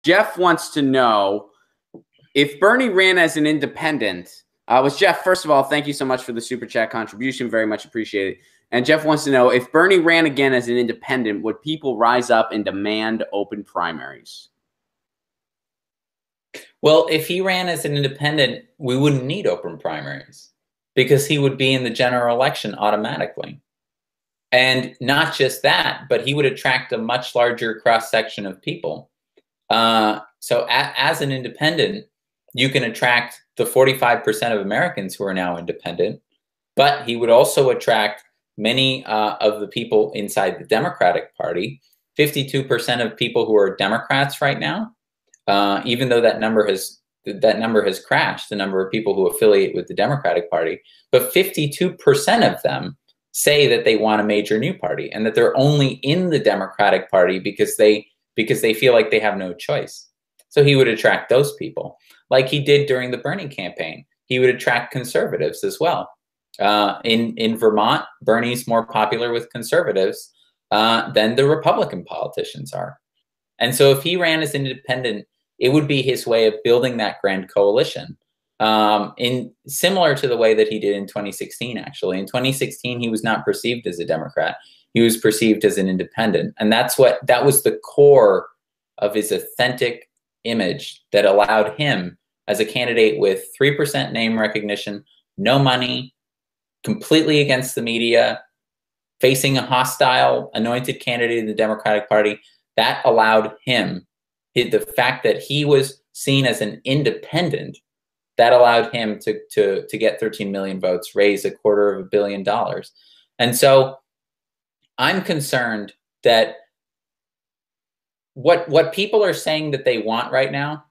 Jeff wants to know if Bernie ran as an independent. Was Jeff, first of all, thank you so much for the super chat contribution. Very much appreciated. And Jeff wants to know if Bernie ran again as an independent, would people rise up and demand open primaries? Well, if he ran as an independent, we wouldn't need open primaries because he would be in the general election automatically. And not just that, but he would attract a much larger cross-section of people. So as an independent, you can attract the 45% of Americans who are now independent, but he would also attract many of the people inside the Democratic Party. 52% of people who are Democrats right now, even though that number has crashed, the number of people who affiliate with the Democratic Party, but 52% of them say that they want a major new party and that they're only in the Democratic Party because they feel like they have no choice. So he would attract those people, like he did during the Bernie campaign. He would attract conservatives as well. In Vermont, Bernie's more popular with conservatives than the Republican politicians are. And so if he ran as an independent, it would be his way of building that grand coalition, in similar to the way that he did in 2016, actually. In 2016, he was not perceived as a Democrat. He was perceived as an independent. And that was the core of his authentic image that allowed him as a candidate with 3% name recognition, no money, completely against the media, facing a hostile anointed candidate in the Democratic Party. That allowed him, the fact that he was seen as an independent, that allowed him to get 13 million votes, raise $250 million. And so I'm concerned that what people are saying that they want right now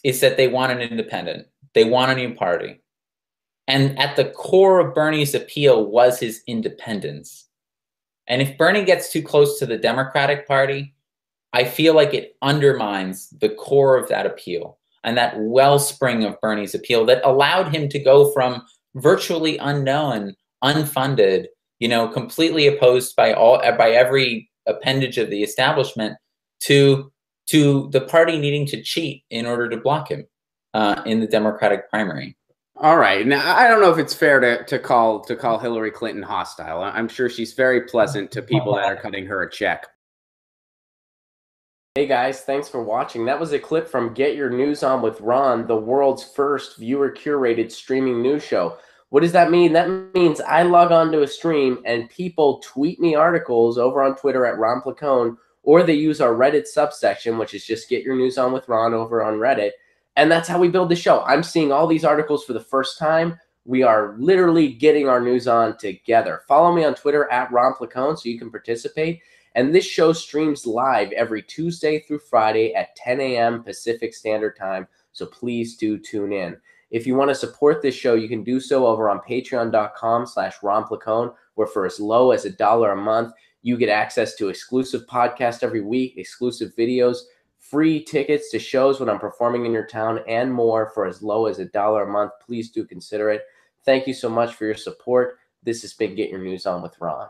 is that they want an independent. They want a new party. And at the core of Bernie's appeal was his independence. And if Bernie gets too close to the Democratic Party, I feel like it undermines the core of that appeal and that wellspring of Bernie's appeal that allowed him to go from virtually unknown, unfunded, completely opposed by every appendage of the establishment, to the party needing to cheat in order to block him in the Democratic primary. All right. Now, I don't know if it's fair to call Hillary Clinton hostile. I'm sure she's very pleasant to people that are cutting her a check. Hey guys, thanks for watching. That was a clip from Get Your News On with Ron, the world's first viewer-curated streaming news show. What does that mean? That means I log on to a stream and people tweet me articles over on Twitter at Ron Placone, or they use our Reddit subsection, which is just Get Your News On with Ron over on Reddit. And that's how we build the show. I'm seeing all these articles for the first time. We are literally getting our news on together. Follow me on Twitter at Ron Placone so you can participate. And this show streams live every Tuesday through Friday at 10 a.m. Pacific Standard Time. So please do tune in. If you want to support this show, you can do so over on patreon.com/Ron Placone, where for as low as $1 a month, you get access to exclusive podcasts every week, exclusive videos, free tickets to shows when I'm performing in your town, and more for as low as $1 a month. Please do consider it. Thank you so much for your support. This has been Get Your News On with Ron.